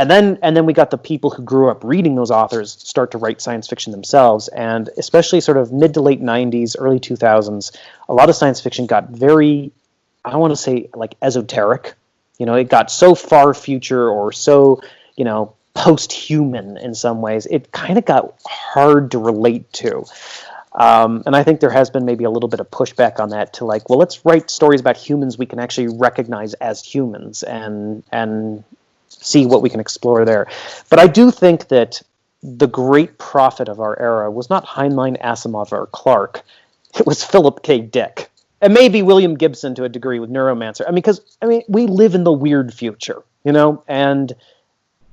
then we got the people who grew up reading those authors start to write science fiction themselves, and especially sort of mid to late 90s, early 2000s, a lot of science fiction got very, I want to say, like esoteric. It got so far future or so, post-human in some ways. It kind of got hard to relate to. And I think there has been maybe a little bit of pushback on that to let's write stories about humans we can actually recognize as humans and see what we can explore there. But I do think that the great prophet of our era was not Heinlein, Asimov, or Clarke. It was Philip K. Dick. And maybe William Gibson to a degree with Neuromancer. Because we live in the weird future, and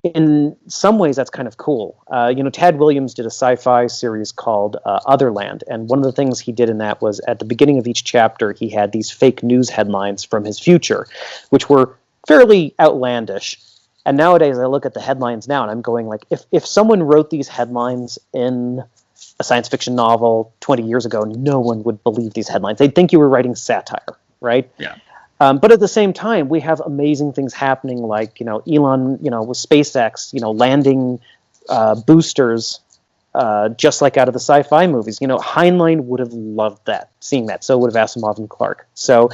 in some ways that's kind of cool. Tad Williams did a sci-fi series called Otherland, and one of the things he did in that was at the beginning of each chapter, he had these fake news headlines from his future, which were fairly outlandish. And nowadays I look at the headlines now and I'm going if someone wrote these headlines in a science fiction novel 20 years ago, no one would believe these headlines. They'd think you were writing satire, right? Yeah. But at the same time, we have amazing things happening, like Elon, with SpaceX, landing boosters, just like out of the sci-fi movies. Heinlein would have loved that, seeing that. So would have Asimov and Clarke. So,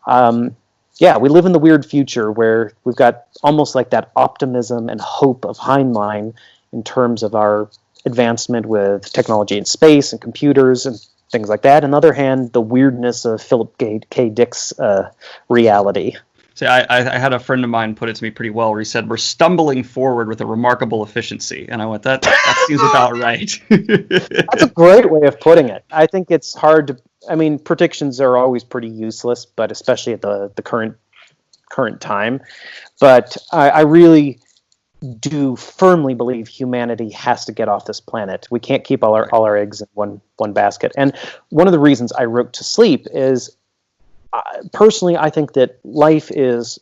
we live in the weird future where we've got almost like that optimism and hope of Heinlein in terms of our advancement with technology in space and computers and things like that. On the other hand, the weirdness of Philip K. Dick's reality. So I had a friend of mine put it to me pretty well, where he said, "We're stumbling forward with a remarkable efficiency," and I went, "That seems about right." That's a great way of putting it. I think it's hard to. I mean, predictions are always pretty useless, but especially at the current time. But I really do firmly believe humanity has to get off this planet. We can't keep all our eggs in one basket. And one of the reasons I wrote To Sleep is, personally, I think that life is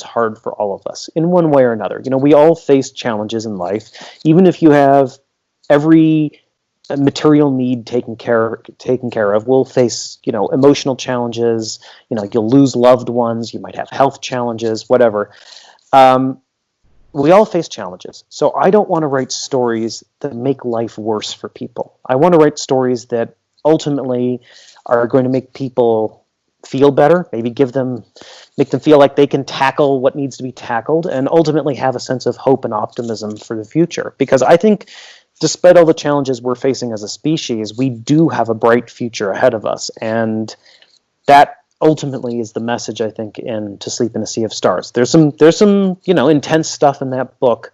hard for all of us in one way or another. You know, we all face challenges in life, even if you have every material need taken care of. We'll face, you know, emotional challenges. You know, you'll lose loved ones. You might have health challenges, whatever. We all face challenges. So I don't want to write stories that make life worse for people. I want to write stories that ultimately are going to make people feel better, maybe make them feel like they can tackle what needs to be tackled, and ultimately have a sense of hope and optimism for the future. Because I think despite all the challenges we're facing as a species, we do have a bright future ahead of us. And that ultimately is the message, I think, in To Sleep in a Sea of Stars. There's some, you know, intense stuff in that book,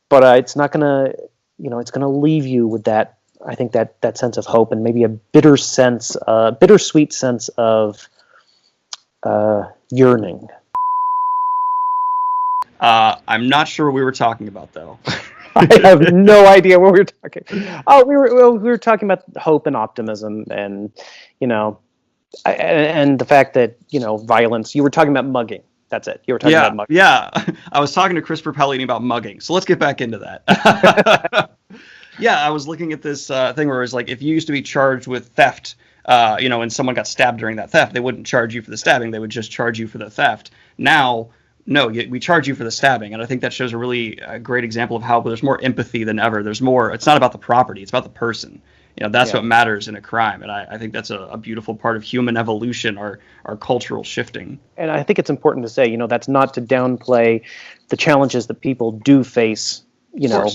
but it's not gonna, you know, it's gonna leave you with that, I think, that sense of hope, and maybe a bittersweet sense of yearning. I'm not sure what we were talking about, though. I have no idea what we were talking. Oh, we were talking about hope and optimism, and, you know, and the fact that, you know, violence. You were talking about mugging. That's it. You were talking about mugging. Yeah. I was talking to Christopher Paolini about mugging. So let's get back into that. Yeah, I was looking at this thing where it was like, if you used to be charged with theft, you know, and someone got stabbed during that theft, they wouldn't charge you for the stabbing. They would just charge you for the theft. Now, no, we charge you for the stabbing. And I think that shows a really great example of how there's more empathy than ever. There's more. It's not about the property. It's about the person. You know, that's what matters in a crime. And I think that's a beautiful part of human evolution, our cultural shifting. And I think it's important to say, you know, that's not to downplay the challenges that people do face, you know,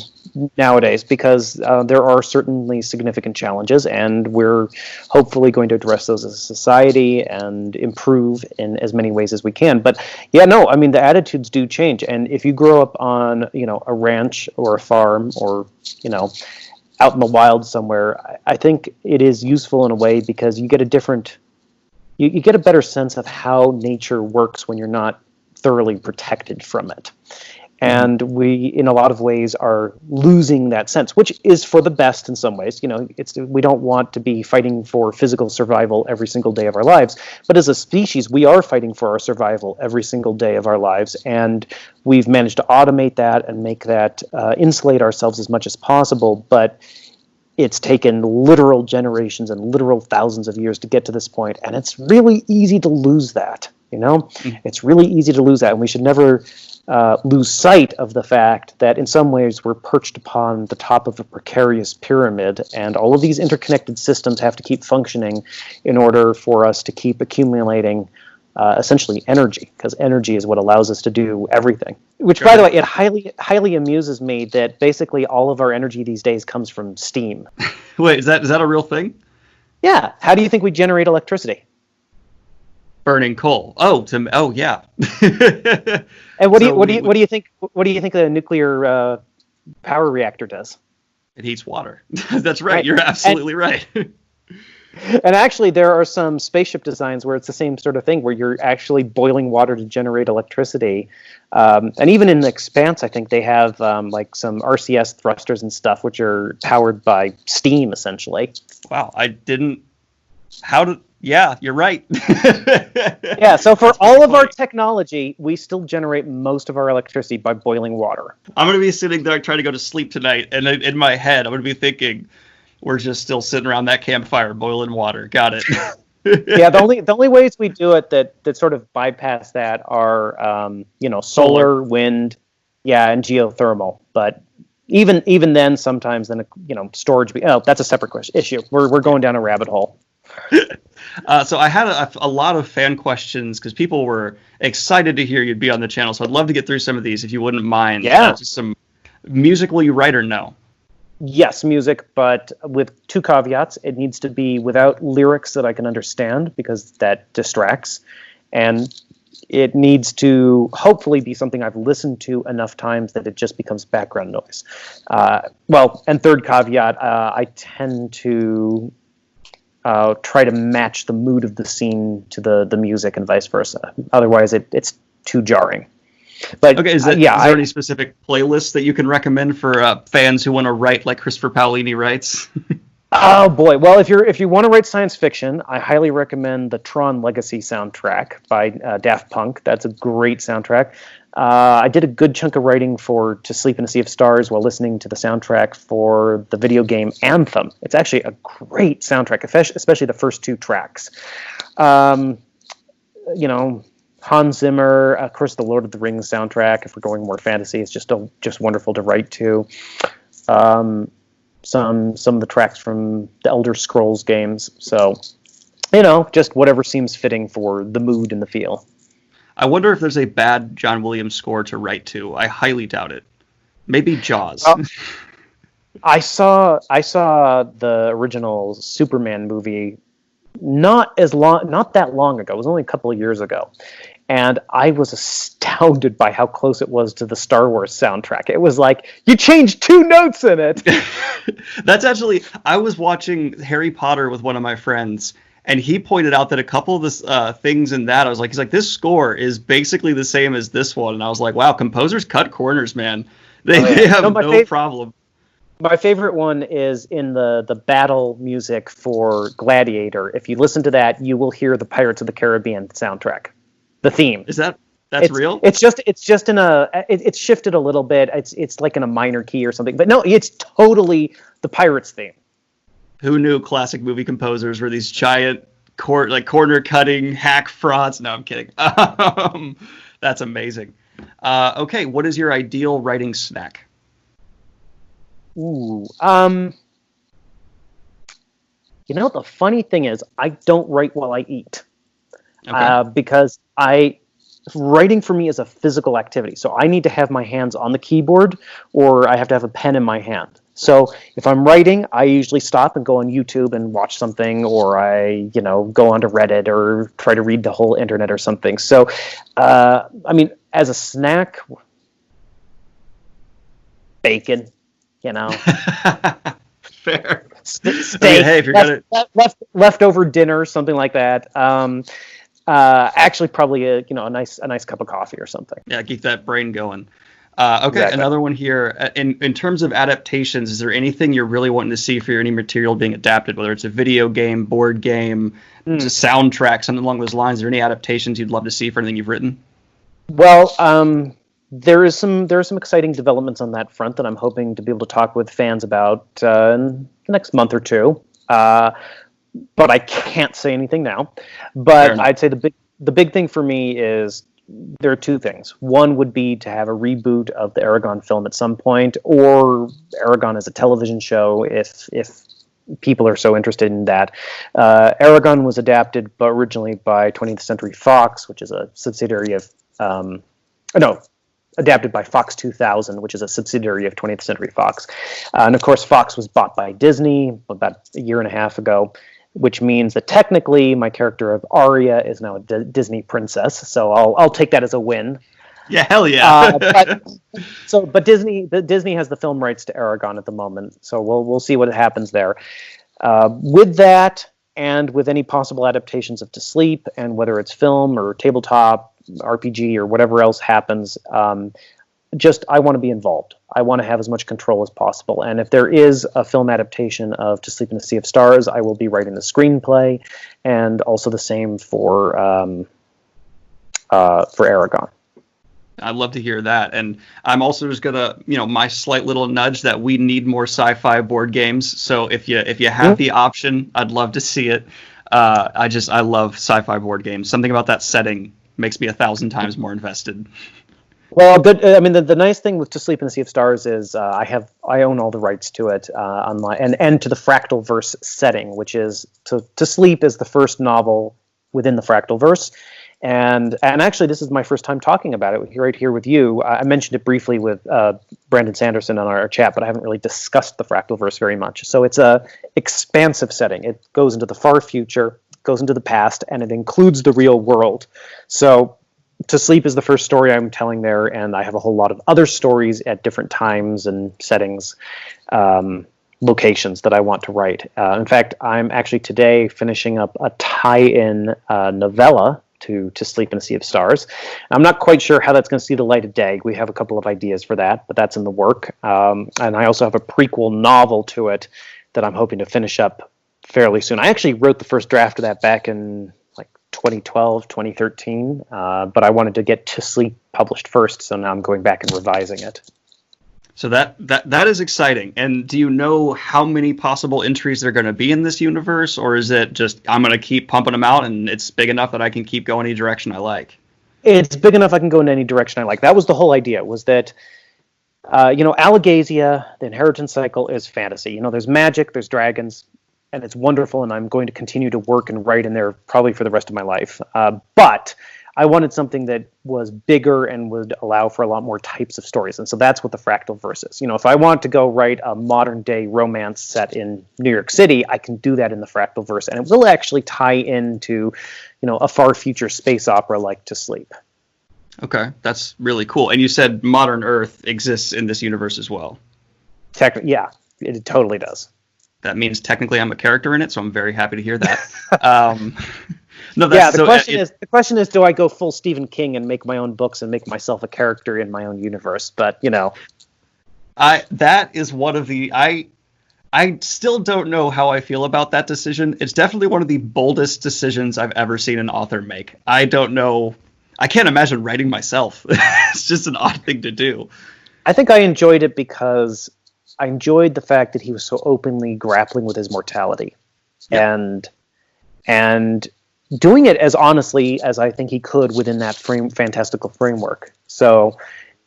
nowadays, because there are certainly significant challenges, and we're hopefully going to address those as a society and improve in as many ways as we can. But yeah, no, I mean, the attitudes do change. And if you grow up on, you know, a ranch or a farm, or, you know, out in the wild somewhere, I think it is useful in a way, because you get a different, you get a better sense of how nature works when you're not thoroughly protected from it. And we, in a lot of ways, are losing that sense, which is for the best in some ways. You know, we don't want to be fighting for physical survival every single day of our lives, but as a species, we are fighting for our survival every single day of our lives, and we've managed to automate that and make that insulate ourselves as much as possible. But it's taken literal generations and literal thousands of years to get to this point, and it's really easy to lose that. You know, it's really easy to lose that, and we should never lose sight of the fact that in some ways we're perched upon the top of a precarious pyramid, and all of these interconnected systems have to keep functioning in order for us to keep accumulating essentially energy, because energy is what allows us to do everything. Which, by the way, it highly amuses me that basically all of our energy these days comes from steam. Wait, is that a real thing? Yeah. How do you think we generate electricity? Burning coal. Yeah. And what do you think the nuclear power reactor does? It heats water. That's right. You're absolutely right. And actually, there are some spaceship designs where it's the same sort of thing, where you're actually boiling water to generate electricity. And even in the Expanse, I think they have like some RCS thrusters and stuff, which are powered by steam, essentially. Wow, yeah, you're right. Yeah, so for all of our technology, we still generate most of our electricity by boiling water. I'm going to be sitting there trying to go to sleep tonight, and in my head, I'm going to be thinking, we're just still sitting around that campfire boiling water. Got it. Yeah, the only ways we do it that sort of bypass that are, you know, solar, wind, and geothermal. But even then, sometimes you know, storage. That's a separate issue. We're going down a rabbit hole. So I had a lot of fan questions because people were excited to hear you'd be on the channel. So I'd love to get through some of these if you wouldn't mind. Yeah. Just some music. Will you write or no? Yes, music, but with two caveats. It needs to be without lyrics that I can understand, because that distracts. And It needs to hopefully be something I've listened to enough times that it just becomes background noise. And third caveat, I tend to try to match the mood of the scene to the music and vice versa. Otherwise, it's too jarring. But okay, is there any specific playlists that you can recommend for fans who want to write like Christopher Paolini writes? Oh boy! Well, if you want to write science fiction, I highly recommend the Tron Legacy soundtrack by Daft Punk. That's a great soundtrack. I did a good chunk of writing for To Sleep in a Sea of Stars while listening to the soundtrack for the video game Anthem. It's actually a great soundtrack, especially the first two tracks. Hans Zimmer, of course, the Lord of the Rings soundtrack. If we're going more fantasy, it's just wonderful to write to. Some of the tracks from the Elder Scrolls games. So, just whatever seems fitting for the mood and the feel. I wonder if there's a bad John Williams score to write to. I highly doubt it. Maybe Jaws. I saw the original Superman movie not that long ago. It was only a couple of years ago. And I was astounded by how close it was to the Star Wars soundtrack. It was like, you changed 2 notes in it. That's actually, I was watching Harry Potter with one of my friends, and he pointed out that a couple of the things in that, he's like, this score is basically the same as this one. And I was like, wow, composers cut corners, man. They have no problem. My favorite one is in the battle music for Gladiator. If you listen to that, you will hear the Pirates of the Caribbean soundtrack. The theme. That's real? It's shifted a little bit. It's like in a minor key or something. But no, it's totally the Pirates theme. Who knew classic movie composers were these giant corner cutting hack frauds? No, I'm kidding. That's amazing. Okay, what is your ideal writing snack? Ooh. The funny thing is I don't write while I eat. Okay. Because writing for me is a physical activity. So I need to have my hands on the keyboard or I have to have a pen in my hand. So if I'm writing, I usually stop and go on YouTube and watch something, or I, go onto Reddit or try to read the whole internet or something. So, as a snack, bacon, Fair. Steak, hey, if you're leftover dinner, something like that. Actually, probably a nice cup of coffee or something. Yeah, keep that brain going. Okay, exactly. Another one here. In terms of adaptations, is there anything you're really wanting to see for any material being adapted, whether it's a video game, board game, just soundtrack, something along those lines? Are there any adaptations you'd love to see for anything you've written? Well, there are some exciting developments on that front that I'm hoping to be able to talk with fans about in the next month or two. But I can't say anything now. But I'd say the big thing for me is there are 2 things. One would be to have a reboot of the Eragon film at some point, or Eragon as a television show if people are so interested in that. Eragon was adapted originally by 20th Century Fox, which is a subsidiary of adapted by Fox 2000, which is a subsidiary of 20th Century Fox. And of course, Fox was bought by Disney about a year and a half ago, which means that technically my character of Arya is now a Disney princess. So I'll take that as a win. Yeah, hell yeah. But Disney has the film rights to Eragon at the moment. So we'll see what happens there. With that, and with any possible adaptations of To Sleep, and whether it's film or tabletop, RPG, or whatever else happens, I want to be involved. I want to have as much control as possible. And if there is a film adaptation of To Sleep in a Sea of Stars, I will be writing the screenplay, and also the same for Eragon. I'd love to hear that. And I'm also just gonna, my slight little nudge that we need more sci-fi board games. So if you have the option, I'd love to see it. I love sci-fi board games. Something about that setting makes me 1,000 times more invested. Well, good. I mean, the nice thing with To Sleep in a Sea of Stars is I own all the rights to it online, and to the Fractalverse setting, which is To Sleep is the first novel within the Fractalverse, and actually this is my first time talking about it right here with you. I mentioned it briefly with Brandon Sanderson on our chat, but I haven't really discussed the Fractalverse very much. So it's a expansive setting. It goes into the far future, goes into the past, and it includes the real world. So To Sleep is the first story I'm telling there, and I have a whole lot of other stories at different times and settings, locations that I want to write. In fact, I'm actually today finishing up a tie-in novella to Sleep in a Sea of Stars. I'm not quite sure how that's going to see the light of day. We have a couple of ideas for that, but that's in the work. And I also have a prequel novel to it that I'm hoping to finish up fairly soon. I actually wrote the first draft of that back in 2012, 2013, but I wanted to get To Sleep published first, so now I'm going back and revising it. So that is exciting. And do you know how many possible entries there are going to be in this universe, or is it just I'm going to keep pumping them out and it's big enough that I can keep going any direction I like? It's big enough I can go in any direction I like. That was the whole idea, was that Allegasia, the inheritance cycle, is fantasy. There's magic, there's dragons, and it's wonderful, and I'm going to continue to work and write in there probably for the rest of my life. But I wanted something that was bigger and would allow for a lot more types of stories, and so that's what the Fractal Verse is. If I want to go write a modern-day romance set in New York City, I can do that in the Fractal Verse, and it will actually tie into, a far future space opera like To Sleep. Okay, that's really cool. And you said Modern Earth exists in this universe as well. Yeah, it totally does. That means technically I'm a character in it, so I'm very happy to hear that. The question is, do I go full Stephen King and make my own books and make myself a character in my own universe? But that is one of the I still don't know how I feel about that decision. It's definitely one of the boldest decisions I've ever seen an author make. I don't know. I can't imagine writing myself. It's just an odd thing to do. I think I enjoyed it because I enjoyed the fact that he was so openly grappling with his mortality, and doing it as honestly as I think he could within that fantastical framework. So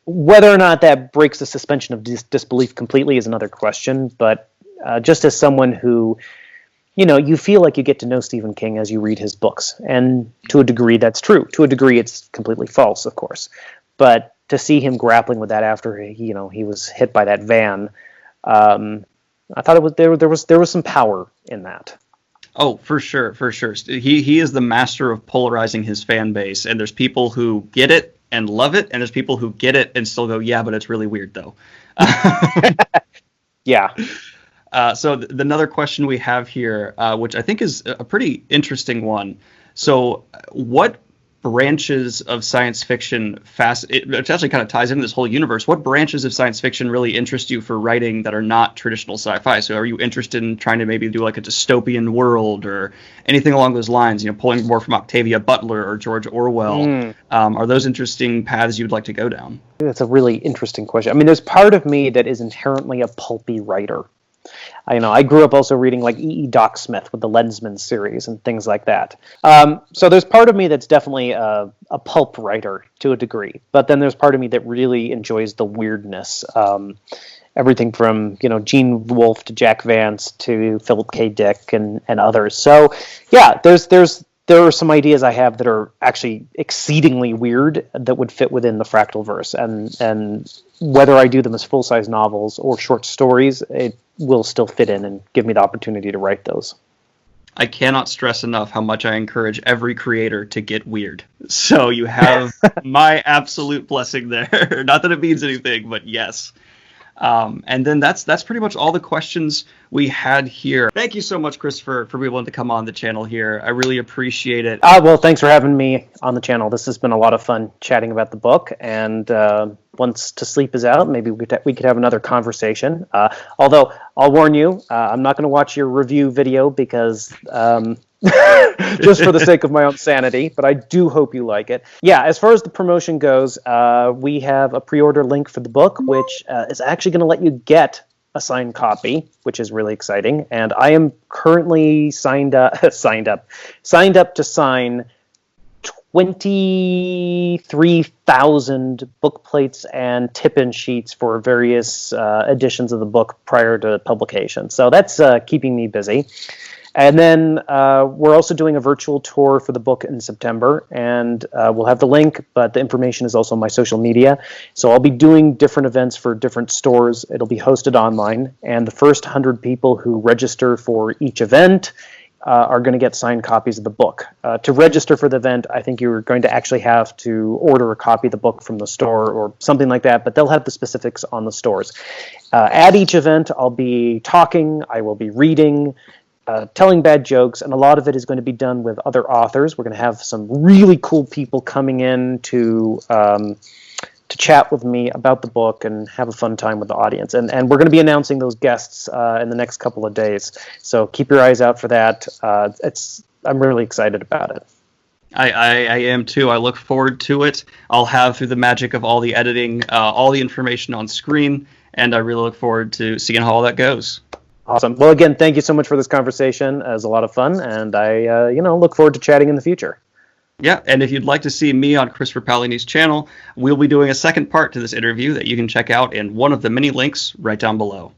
whether or not that breaks the suspension of disbelief completely is another question. But just as someone who, you feel like you get to know Stephen King as you read his books, and to a degree that's true. To a degree it's completely false, of course. But to see him grappling with that after he was hit by that van. I thought there was some power in that. Oh, for sure. He is the master of polarizing his fan base, and there's people who get it and love it, and there's people who get it and still go, yeah, but it's really weird though. Yeah. So another question we have here, which I think is a pretty interesting one. So what branches of science fiction it actually kind of ties into this whole universe. What branches of science fiction really interest you for writing that are not traditional sci-fi? So are you interested in trying to maybe do like a dystopian world or anything along those lines, pulling more from Octavia Butler or George Orwell? Are those interesting paths you'd like to go down? That's a really interesting question. I mean, there's part of me that is inherently a pulpy writer. I grew up also reading like E.E. Doc Smith with the Lensman series and things like that. So there's part of me that's definitely a pulp writer to a degree, but then there's part of me that really enjoys the weirdness. Everything from Gene Wolfe to Jack Vance to Philip K. Dick and others. So yeah, there are some ideas I have that are actually exceedingly weird that would fit within the Fractal Verse, and whether I do them as full-size novels or short stories, it will still fit in and give me the opportunity to write those. I cannot stress enough how much I encourage every creator to get weird. So you have my absolute blessing there. Not that it means anything, but yes. And then that's pretty much all the questions we had here. Thank you so much, Christopher, for being willing to come on the channel here. I really appreciate it. Well, thanks for having me on the channel. This has been a lot of fun chatting about the book. And once To Sleep is out, maybe we could have another conversation. Although I'll warn you, I'm not going to watch your review video because just for the sake of my own sanity, but I do hope you like it. Yeah, as far as the promotion goes, we have a pre-order link for the book, which is actually going to let you get a signed copy, which is really exciting. And I am currently signed up to sign 23,000 book plates and tip-in sheets for various editions of the book prior to publication. So that's keeping me busy. And then we're also doing a virtual tour for the book in September, and we'll have the link, but the information is also on my social media. So I'll be doing different events for different stores. It'll be hosted online, and the first 100 people who register for each event are going to get signed copies of the book. To register for the event, I think you're going to actually have to order a copy of the book from the store or something like that, but they'll have the specifics on the stores. At each event, I'll be talking, I will be reading, telling bad jokes, and a lot of it is going to be done with other authors. We're going to have some really cool people coming in to chat with me about the book and have a fun time with the audience. And we're going to be announcing those guests in the next couple of days. So keep your eyes out for that. I'm really excited about it. I am too. I look forward to it. I'll have, through the magic of all the editing, all the information on screen, and I really look forward to seeing how all that goes. Awesome. Well, again, thank you so much for this conversation. It was a lot of fun, and I look forward to chatting in the future. Yeah, and if you'd like to see me on Christopher Paolini's channel, we'll be doing a second part to this interview that you can check out in one of the many links right down below.